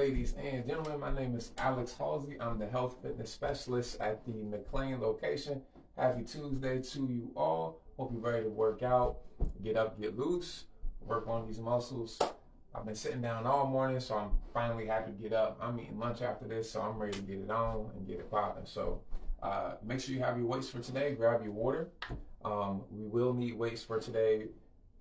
ladies and gentlemen. My name is Alex Halsey. I'm the health fitness specialist at the McLean location. Happy Tuesday to you all. Hope you're ready to work out, get up, get loose, work on these muscles. I've been sitting down all morning, so I'm finally happy to get up. I'm eating lunch after this, so I'm ready to get it on and get it popping. So make sure you have your weights for today. Grab your water. We will need weights for today.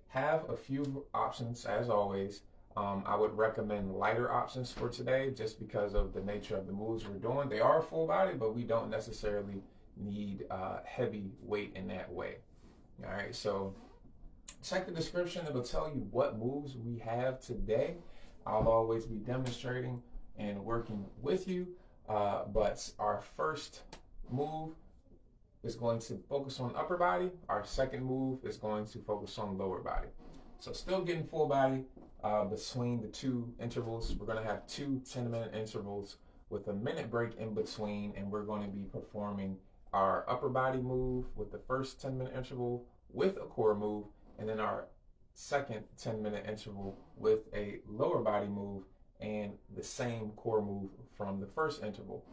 Have a few options as always. I would recommend lighter options for today just because of the nature of the moves we're doing. They are full body, but we don't necessarily need heavy weight in that way. All right, so check the description. It'll tell you what moves we have today. I'll always be demonstrating and working with you, but our first move is going to focus on upper body. Our second move is going to focus on lower body. So still getting full body between the two intervals. We're going to have two 10-minute intervals with a minute break in between, and we're going to be performing our upper body move with the first 10-minute interval with a core move, and then our second 10-minute interval with a lower body move and the same core move from the first interval.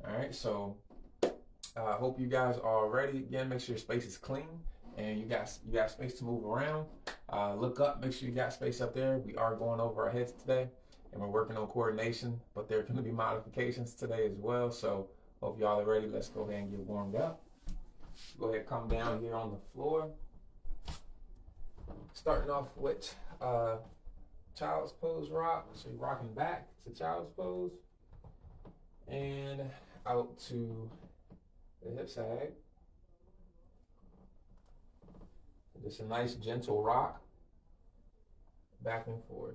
All right, so I hope you guys are ready. Again, make sure your space is clean and you got space to move around. Look up, make sure you got space up there. We are going over our heads today and we're working on coordination, but there are going to be modifications today as well. So hope y'all are ready. Let's go ahead and get warmed up. Go ahead, come down here on the floor. Starting off with child's pose rock. So you're rocking back to child's pose and out to the hip sag. Just a nice gentle rock back and forth.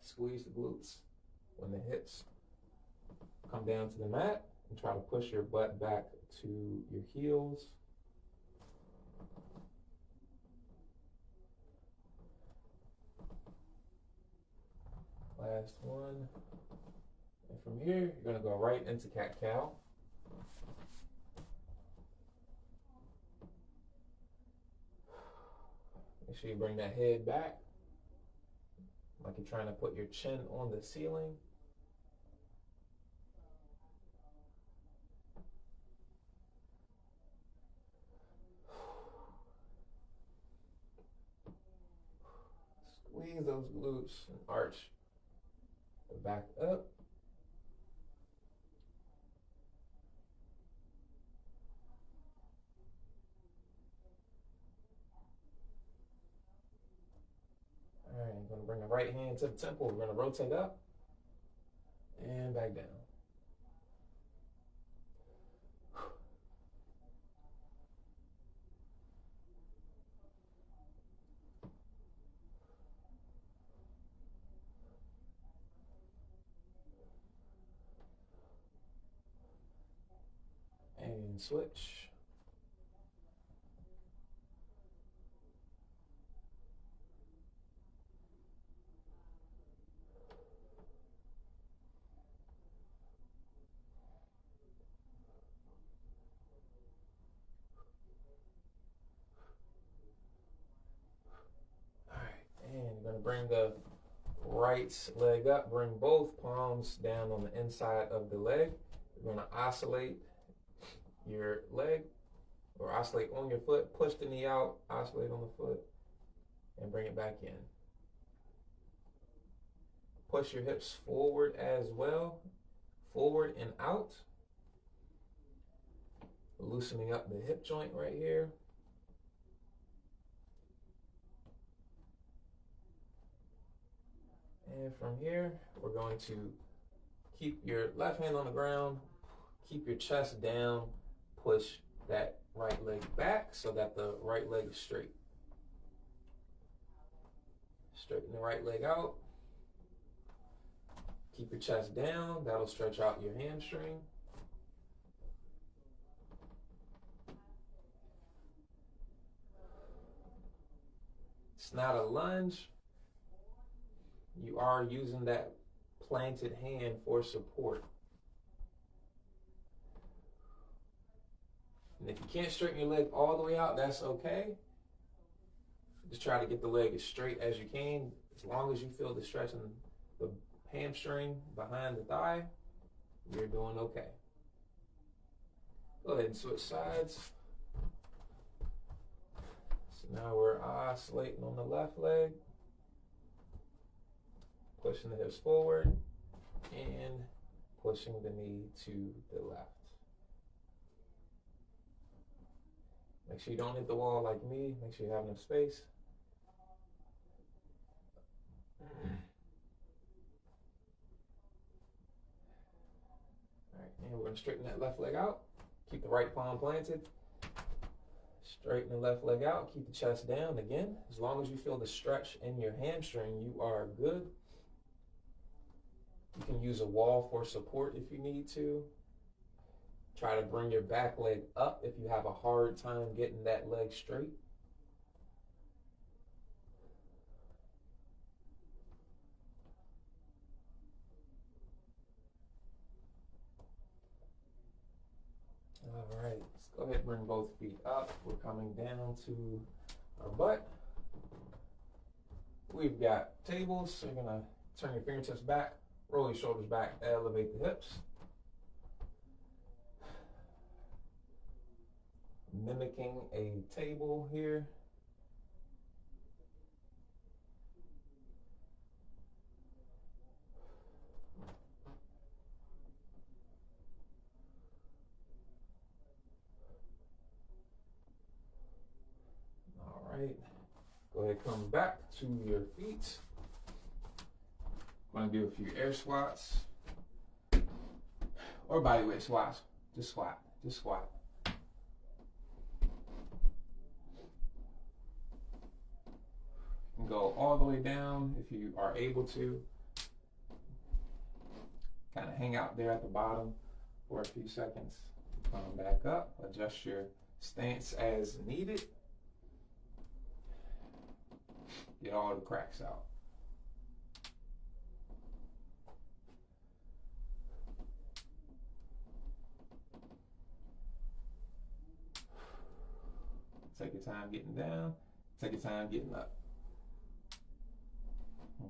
Squeeze the glutes when the hips come down to the mat and try to push your butt back to your heels. Last one. And from here, you're going to go right into cat-cow. Make sure you bring that head back, like you're trying to put your chin on the ceiling. Squeeze those glutes and arch back up. All right, I'm going to bring the right hand to the temple. We're going to rotate up and back down. And switch. All right, and you're going to bring the right leg up, bring both palms down on the inside of the leg. You're going to oscillate your leg or oscillate on your foot, push the knee out, oscillate on the foot, and bring it back in. Push your hips forward as well, forward and out, loosening up the hip joint right here. And from here, we're going to keep your left hand on the ground, keep your chest down, push that right leg back so that the right leg is straight. Straighten the right leg out. Keep your chest down. That'll stretch out your hamstring. It's not a lunge. You are using that planted hand for support. And if you can't straighten your leg all the way out, that's okay. Just try to get the leg as straight as you can. As long as you feel the stretch in the hamstring behind the thigh, you're doing okay. Go ahead and switch sides. So now we're oscillating on the left leg, pushing the hips forward and pushing the knee to the left. Make sure you don't hit the wall like me. Make sure you have enough space. All right, and we're going to straighten that left leg out. Keep the right palm planted. Straighten the left leg out. Keep the chest down. Again, as long as you feel the stretch in your hamstring, you are good. You can use a wall for support if you need to. Try to bring your back leg up if you have a hard time getting that leg straight. All right, let's go ahead and bring both feet up. We're coming down to our butt. We've got tables, so you're gonna turn your fingertips back, roll your shoulders back, elevate the hips. Mimicking a table here. All right, go ahead, come back to your feet. I'm gonna do a few air squats or bodyweight squats. Just squat, just squat. Go all the way down if you are able to. Kind of hang out there at the bottom for a few seconds. Come back up, adjust your stance as needed. Get all the cracks out. Take your time getting down, take your time getting up.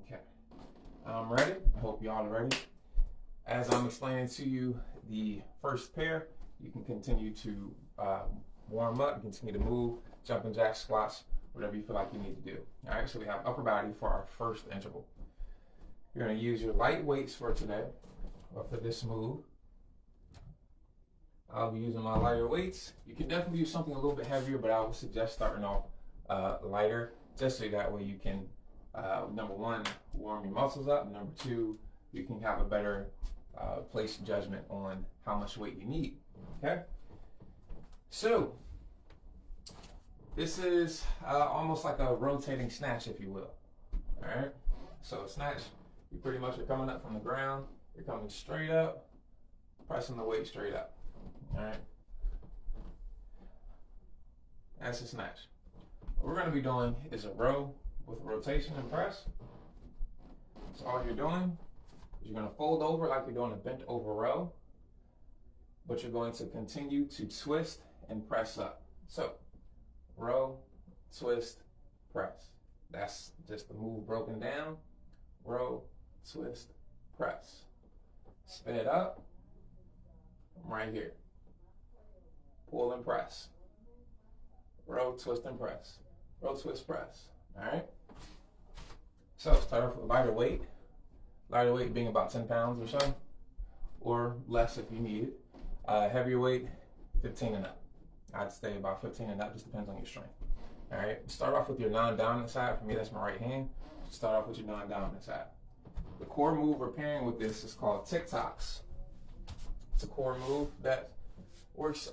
Okay, I'm ready. I hope y'all are ready. As I'm explaining to you the first pair, you can continue to warm up, continue to move, jumping jacks, squats, whatever you feel like you need to do. All right, so we have upper body for our first interval. You're going to use your light weights for today, or for this move. I'll be using my lighter weights. You can definitely use something a little bit heavier, but I would suggest starting off lighter, just so that way you can number one, warm your muscles up. Number two, you can have a better place judgment on how much weight you need. Okay? So, this is almost like a rotating snatch, if you will. All right? So, snatch, you pretty much are coming up from the ground. You're coming straight up, pressing the weight straight up. All right? That's a snatch. What we're going to be doing is a row with a rotation and press. So all you're doing is you're going to fold over like you're doing a bent over row, but you're going to continue to twist and press up. So row, twist, press. That's just the move broken down. Row, twist, press. Spin it up. Right here. Pull and press. Row, twist, and press. Row, twist, press. All right. So start off with lighter weight. Lighter weight being about 10 pounds or so, or less if you need it. Heavier weight, 15 and up. I'd say about 15 and up, just depends on your strength. All right. Start off with your non-dominant side. For me, that's my right hand. Start off with your non-dominant side. The core move we're pairing with this is called ticktocks. It's a core move that works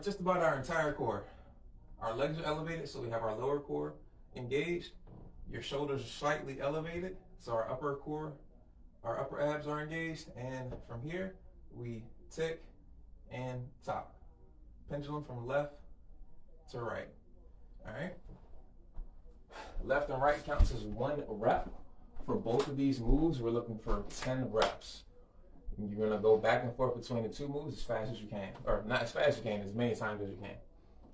just about our entire core. Our legs are elevated, so we have our lower core engaged. Your shoulders are slightly elevated, so our upper core, our upper abs are engaged. And from here, we tick and tock. Pendulum from left to right. All right. Left and right counts as 1 rep. For both of these moves, we're looking for 10 reps. You're gonna go back and forth between the two moves as fast as you can, or not as fast as you can, as many times as you can.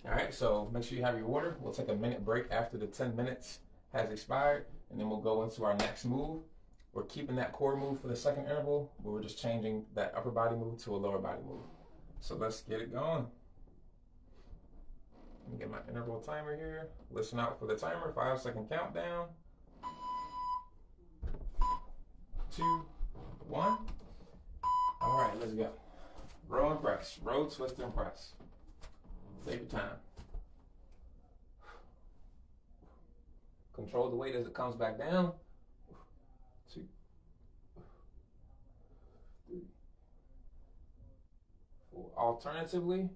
All right, so make sure you have your order. We'll take a minute break after the 10 minutes has expired, and then we'll go into our next move. We're keeping that core move for the second interval, but we're just changing that upper body move to a lower body move. So let's get it going. Let me get my interval timer here. Listen out for the timer, 5-second countdown. 2, 1. All right, let's go. Row and press, row, twist, and press. Take your time. Control the weight as it comes back down. 2, 3, 4. Alternatively,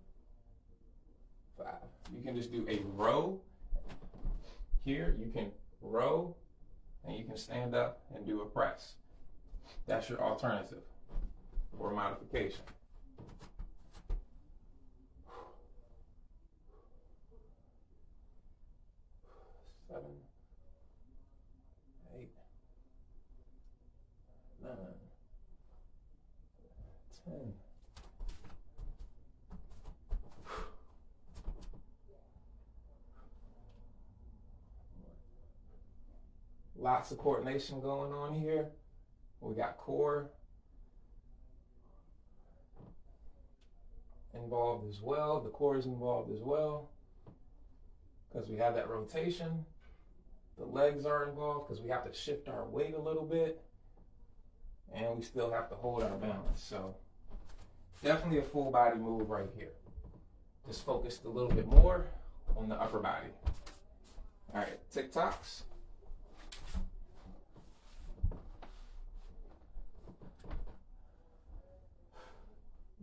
5. You can just do a row. Here, you can row, and you can stand up and do a press. That's your alternative or modification. 7, 8, 9, 10. Lots of coordination going on here. We got core involved as well. The core is involved as well because we have that rotation. The legs are involved because we have to shift our weight a little bit, and we still have to hold our balance. So definitely a full body move right here. Just focused a little bit more on the upper body. All right, ticktocks.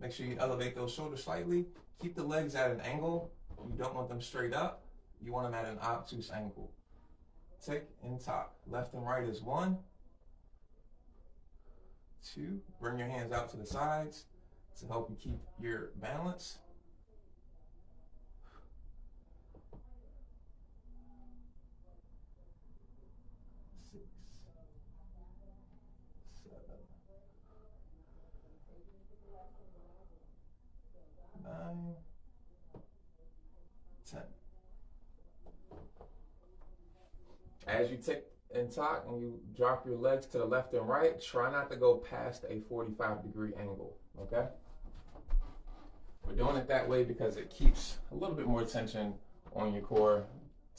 Make sure you elevate those shoulders slightly. Keep the legs at an angle. You don't want them straight up. You want them at an obtuse angle. Tick and tock. Left and right is 1, 2. Bring your hands out to the sides to help you keep your balance. 6, 7, 9, 10. As you tick and tock and you drop your legs to the left and right, try not to go past a 45-degree angle, okay? We're doing it that way because it keeps a little bit more tension on your core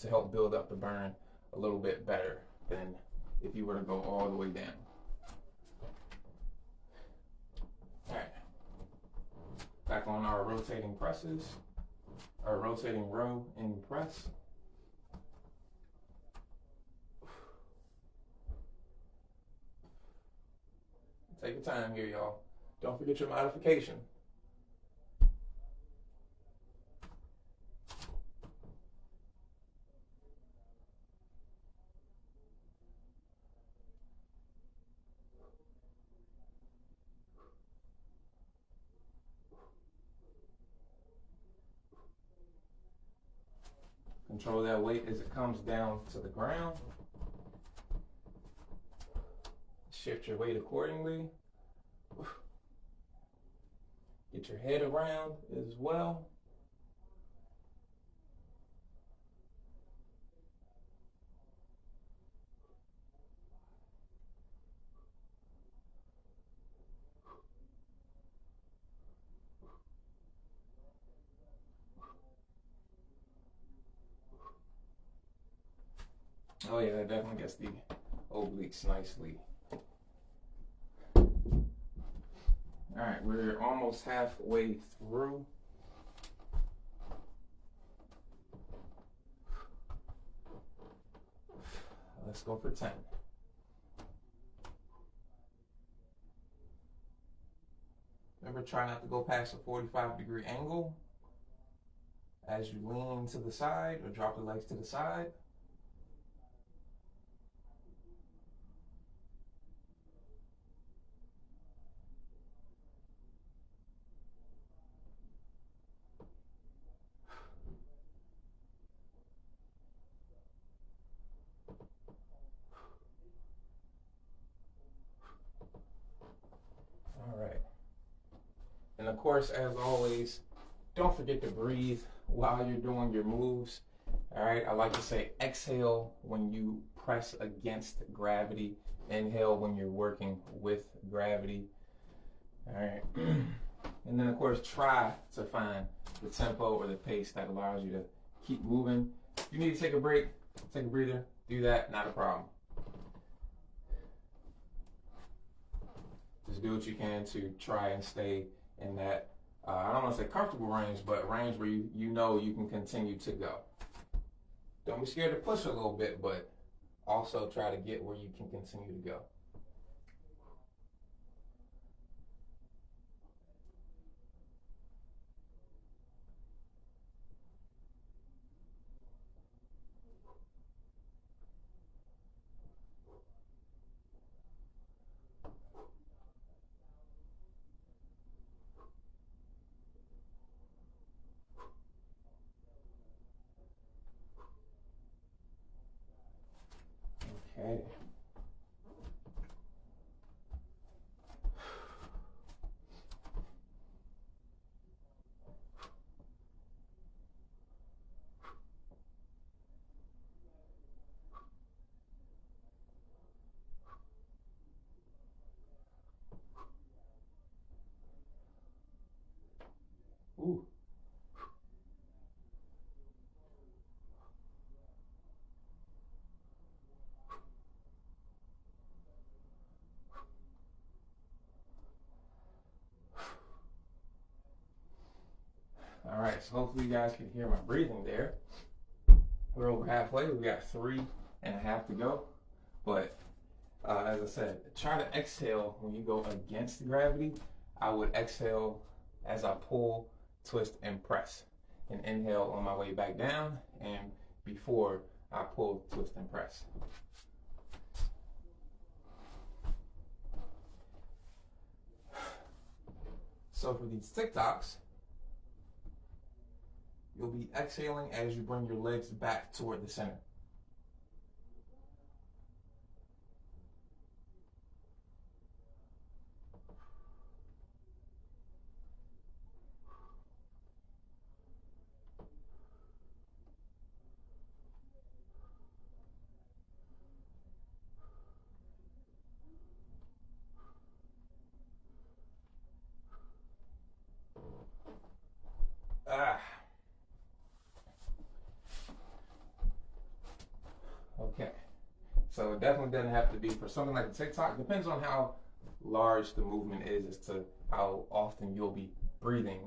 to help build up the burn a little bit better than if you were to go all the way down. All right. Back on our rotating presses, our rotating row and press. Take your time here, y'all. Don't forget your modification. Control that weight as it comes down to the ground. Shift your weight accordingly. Get your head around as well. Oh yeah, that definitely gets the obliques nicely. All right, we're almost halfway through. Let's go for 10. Remember, try not to go past a 45-degree angle as you lean to the side or drop the legs to the side. All right. And of course, as always, don't forget to breathe while you're doing your moves. All right, I like to say exhale when you press against gravity, inhale when you're working with gravity. All right, and then of course, try to find the tempo or the pace that allows you to keep moving. If you need to take a break, take a breather, do that, not a problem. Just do what you can to try and stay in that, I don't want to say comfortable range, but range where you know you can continue to go. Don't be scared to push a little bit, but also try to get where you can continue to go. Okay. Ooh. All right, so hopefully you guys can hear my breathing there. We're over halfway. We got 3.5 to go. But as I said, try to exhale when you go against gravity. I would exhale as I pull, twist, and press. And inhale on my way back down and before I pull, twist, and press. So for these ticktocks, you'll be exhaling as you bring your legs back toward the center. Okay. So it definitely doesn't have to be for something like a TikTok. Depends on how large the movement is as to how often you'll be breathing.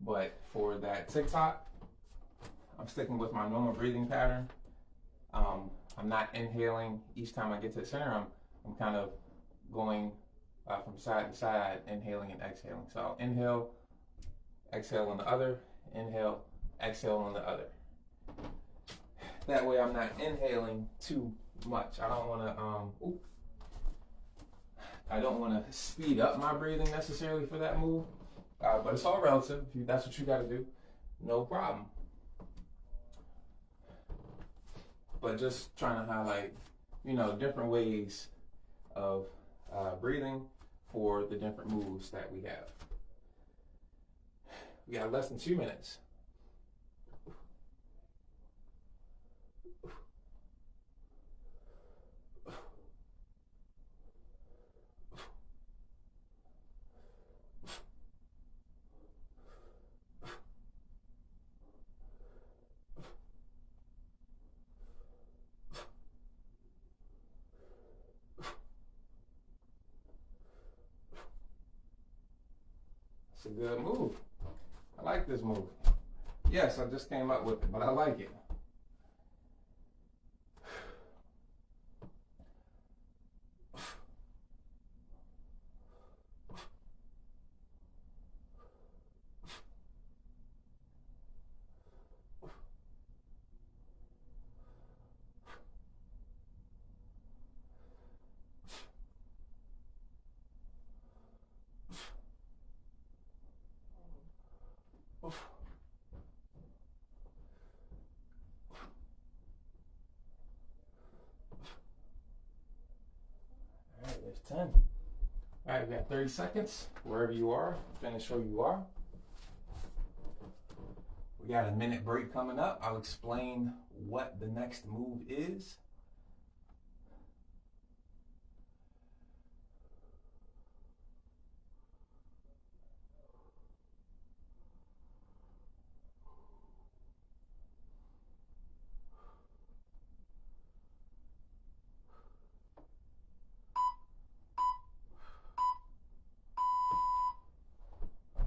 But for that TikTok, I'm sticking with my normal breathing pattern. I'm not inhaling each time I get to the center. I'm kind of going from side to side, inhaling and exhaling. So I'll inhale, exhale on the other, inhale, exhale on the other. That way I'm not inhaling too much. I don't want to speed up my breathing necessarily for that move. But it's all relative. If that's what you got to do, no problem. But just trying to highlight, different ways of breathing for the different moves that we have. We got less than 2 minutes. It's a good move. I like this move. Yes, I just came up with it, but I like it. right, we got 30 seconds. Wherever you are, finish where you are. We got a minute break coming up. I'll explain what the next move is.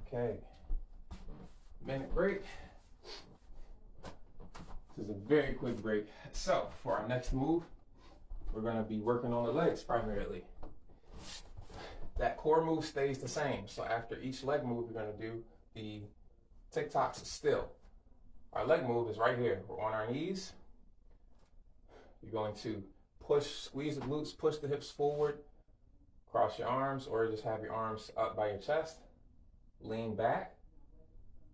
Okay, minute break. This is a very quick break. So for our next move, we're going to be working on the legs primarily. That core move stays the same. So after each leg move, we're going to do the ticktocks still. Our leg move is right here. We're on our knees. You're going to push, squeeze the glutes, push the hips forward, cross your arms, or just have your arms up by your chest. Lean back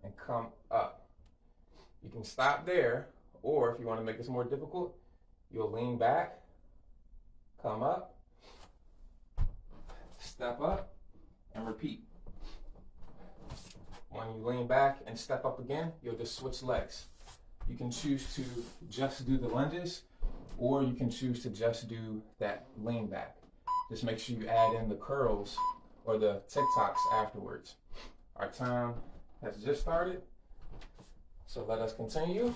and come up. You can stop there, or if you want to make this more difficult, you'll lean back, come up, step up, and repeat. When you lean back and step up again, you'll just switch legs. You can choose to just do the lunges, or you can choose to just do that lean back. Just make sure you add in the curls or the ticktocks afterwards. Our time has just started, so let us continue.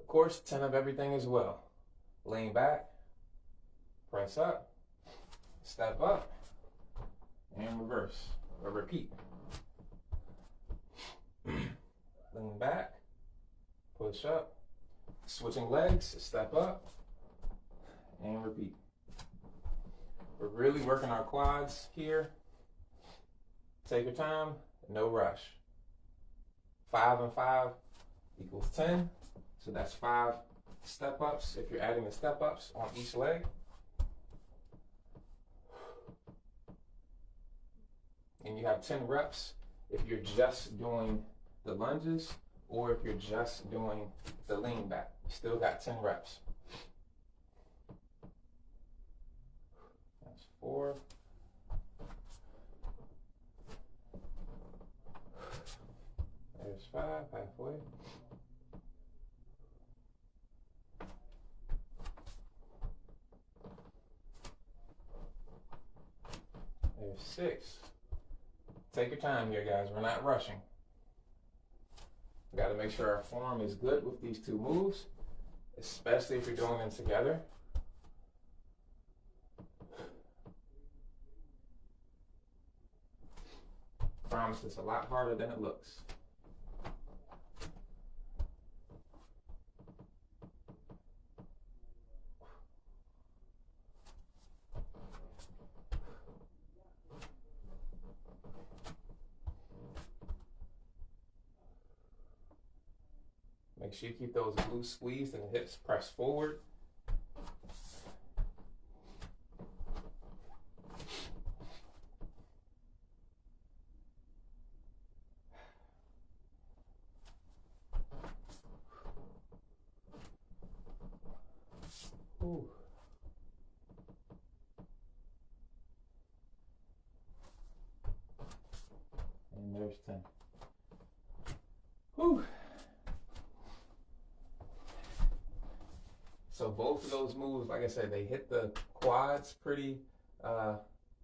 Of course, 10 of everything as well. Lean back, press up, step up, and reverse, or repeat. Lean back, push up, switching legs, step up, and repeat. We're really working our quads here. Take your time, no rush. 5 and 5 equals 10. So that's 5 step ups if you're adding the step ups on each leg. And you have 10 reps if you're just doing the lunges or if you're just doing the lean back. You still got 10 reps. That's 4. There's 5, halfway. There's 6. Take your time here, guys. We're not rushing. We got to make sure our form is good with these two moves, especially if you're doing them together. I promise it's a lot harder than it looks. Make sure you keep those glutes squeezed and the hips pressed forward. Ooh. And there's 10. Whew. So both of those moves, like I said, they hit the quads pretty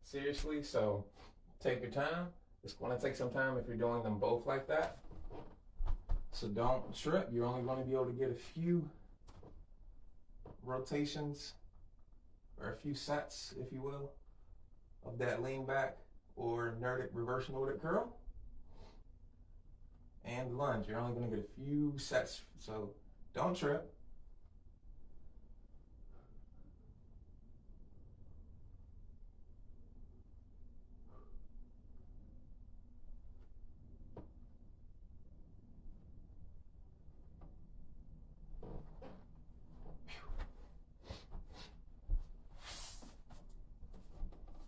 seriously. So take your time. It's going to take some time if you're doing them both like that. So don't trip. You're only going to be able to get a few rotations or a few sets, if you will, of that lean back or Nordic reverse Nordic curl. And lunge. You're only going to get a few sets. So don't trip.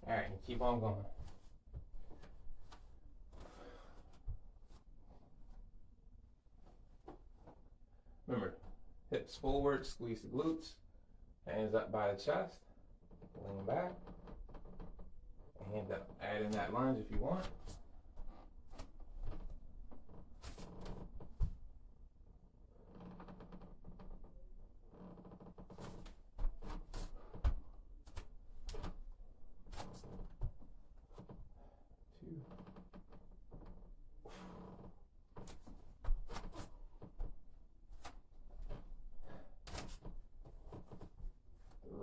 All right, keep on going. Remember, hips forward, squeeze the glutes, hands up by the chest, lean back, Hand up. Add in that lunge if you want.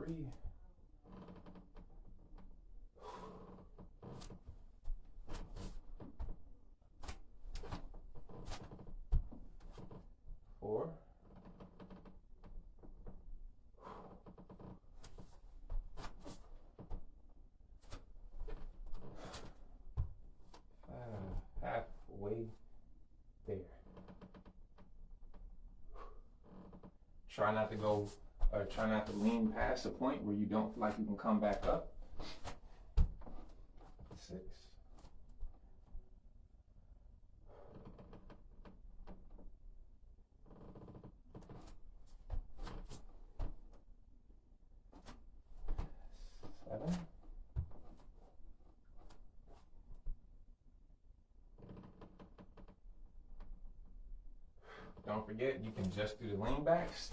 Three. 4. 5. Halfway there. Try not to go, or try not to lean past a point where you don't feel like you can come back up. 6. 7. Don't forget, you can just do the lean backs,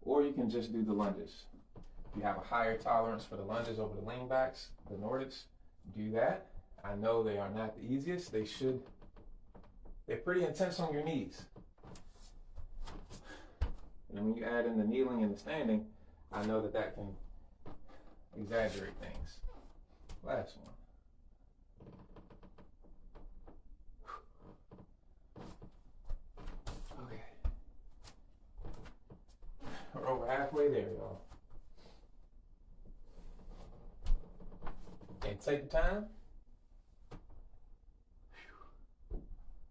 or you can just do the lunges. If you have a higher tolerance for the lunges over the lean backs, the Nordics, do that. I know they are not the easiest. They're pretty intense on your knees. And when you add in the kneeling and the standing, I know that can exaggerate things. Last one. Okay. We're over halfway there, y'all. And take the time.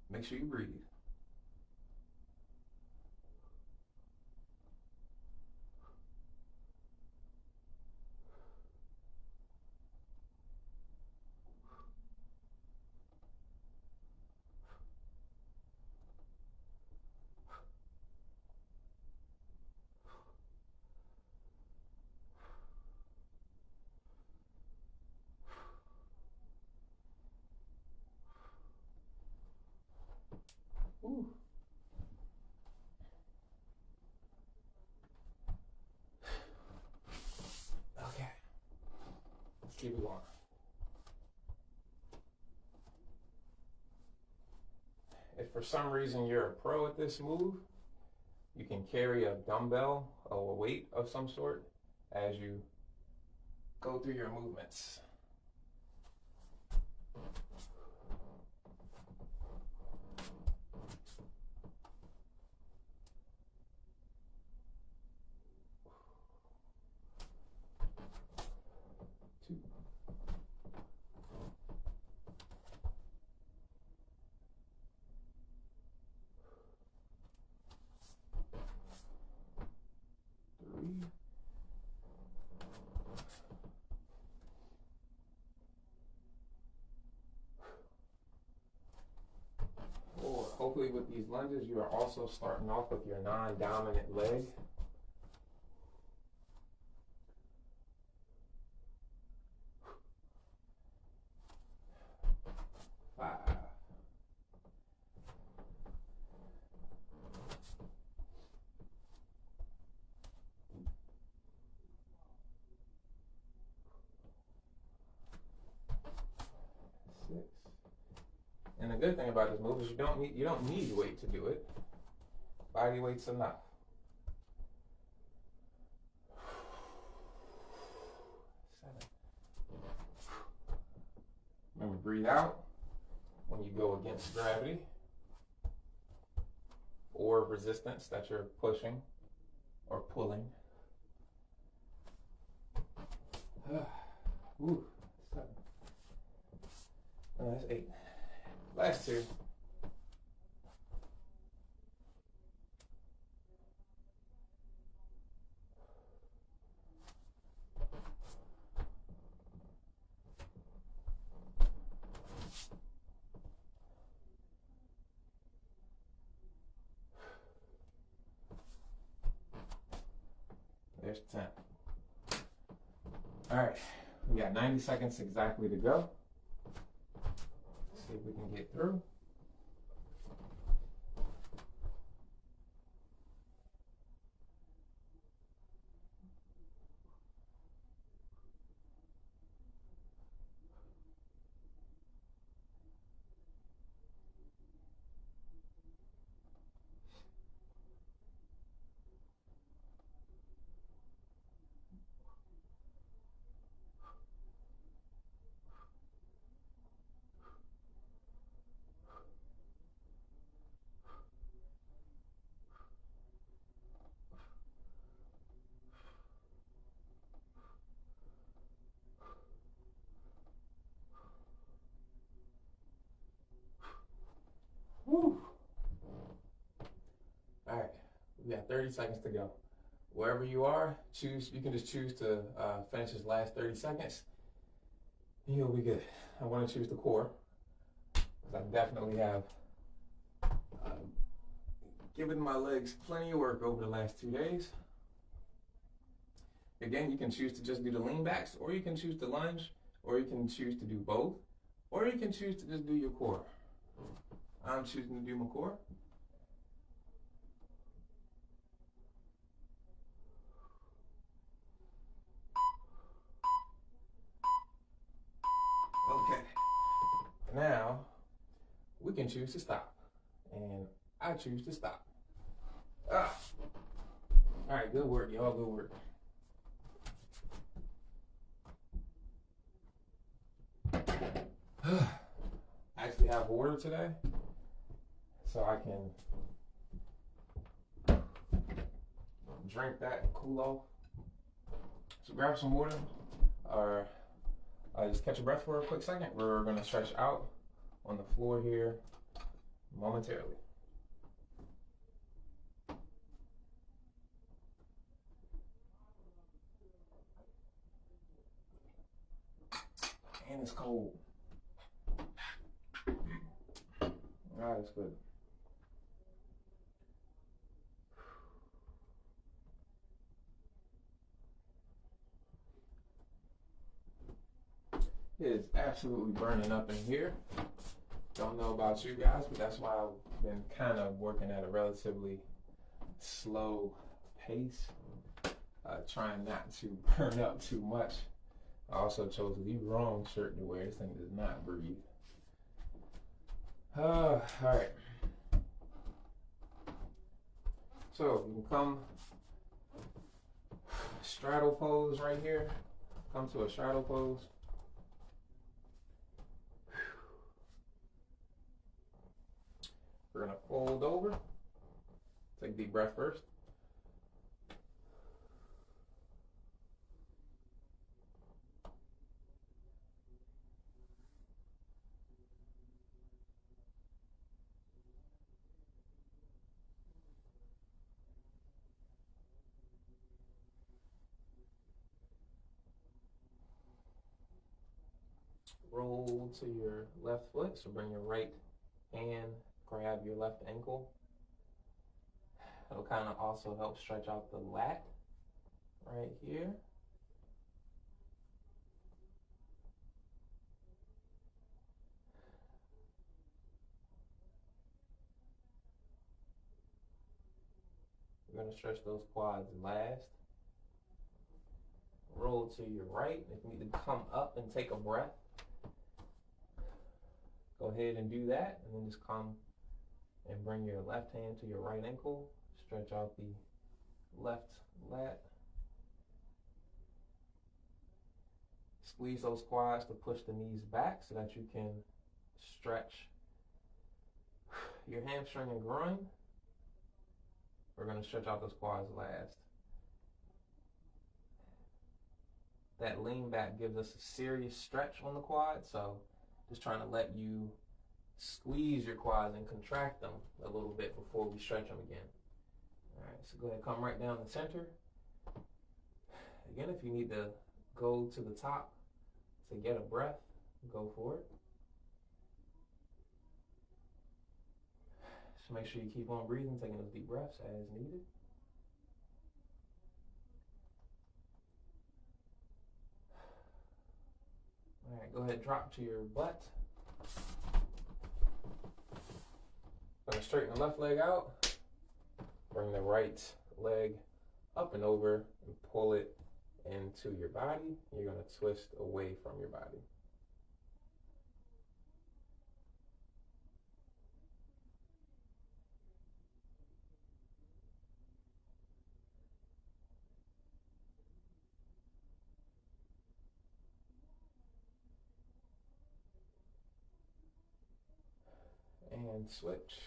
Make sure you breathe. Ooh. Okay. Let's keep it going. If for some reason you're a pro at this move, you can carry a dumbbell or a weight of some sort as you go through your movements. Hopefully with these lunges, you are also starting off with your non-dominant leg. 5. 6. And the good thing about this move is you don't need weight to do it. Body weight's enough. 7. Remember, breathe out when you go against gravity or resistance that you're pushing or pulling. Ooh, 7. Oh, that's 8. Last 2. There's 10. All right, We got 90 seconds exactly to go. See if we can get through. Woo. All right, we got 30 seconds to go. Wherever you are, you can just choose to finish this last 30 seconds. You'll be good. I want to choose the core because I definitely have given my legs plenty of work over the last 2 days. Again, you can choose to just do the lean backs, or you can choose to lunge, or you can choose to do both, or you can choose to just do your core. I'm choosing to do my core. Okay. Now, we can choose to stop. And I choose to stop. All right, good work, y'all, good work. I actually have water today, so I can drink that and cool off. So grab some water, or just catch your breath for a quick second. We're gonna stretch out on the floor here momentarily. And it's cold. All right, that's good. It is absolutely burning up in here. Don't know about you guys, but that's why I've been kind of working at a relatively slow pace, trying not to burn up too much. I also chose the wrong shirt to wear. This thing does not breathe. All right. So you can come straddle pose right here. Come to a straddle pose. We're gonna fold over. Take a deep breath first. Roll to your left foot, so bring your right hand, grab your left ankle. It'll kind of also help stretch out the lat right here. We're going to stretch those quads last. Roll to your right. If you need to come up and take a breath, go ahead and do that, and then just come and bring your left hand to your right ankle. Stretch out the left lat. Squeeze those quads to push the knees back so that you can stretch your hamstring and groin. We're going to stretch out those quads last. That lean back gives us a serious stretch on the quad, so just trying to let you squeeze your quads and contract them a little bit before we stretch them again. All right, so go ahead and come right down the center. Again, if you need to go to the top to get a breath, go for it. Just make sure you keep on breathing, taking those deep breaths as needed. All right, go ahead, drop to your butt. Gonna straighten the left leg out. Bring the right leg up and over and pull it into your body. You're gonna twist away from your body. And switch.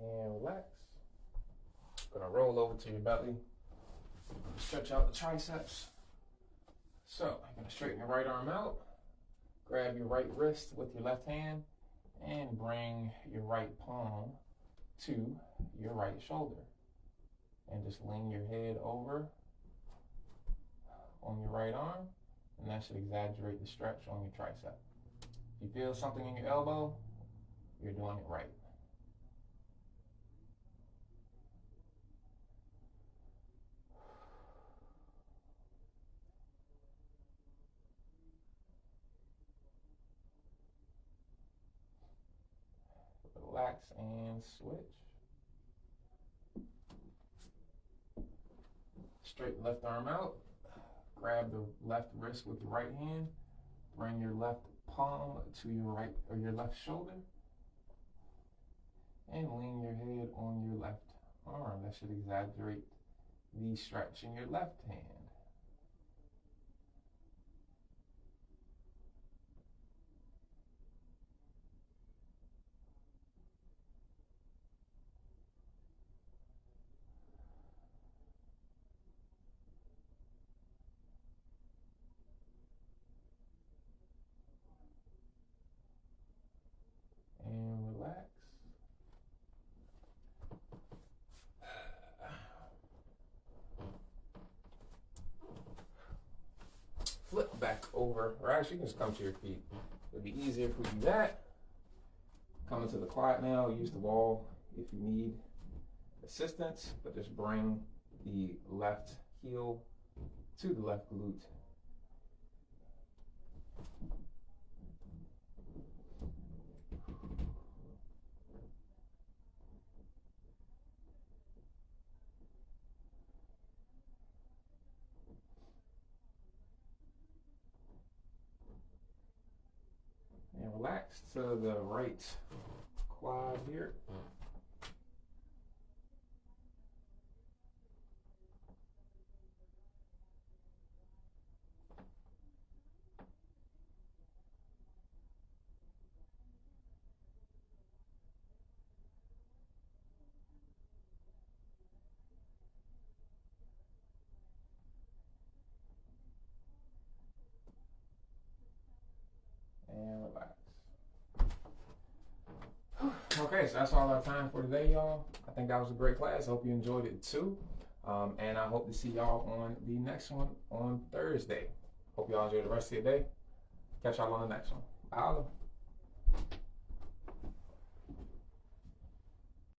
And relax. Gonna roll over to your belly. Stretch out the triceps. So you're gonna straighten your right arm out. Grab your right wrist with your left hand and bring your right palm to your right shoulder. And just lean your head over on your right arm, and that should exaggerate the stretch on your tricep. If you feel something in your elbow, you're doing it right. Relax and switch. Straighten left arm out. Grab the left wrist with your right hand. Bring your left palm to your right or your left shoulder. And lean your head on your left arm. That should exaggerate the stretch in your left hand. And relax. Flip back over, or actually you can just come to your feet. It'd be easier if we do that. Come into the quad now, use the wall if you need assistance, but just bring the left heel to the left glute. And relax to the right quad here. And relax. Okay, so that's all our time for today, y'all. I think that was a great class. I hope you enjoyed it too. And I hope to see y'all on the next one on Thursday. Hope y'all enjoy the rest of your day. Catch y'all on the next one. Bye.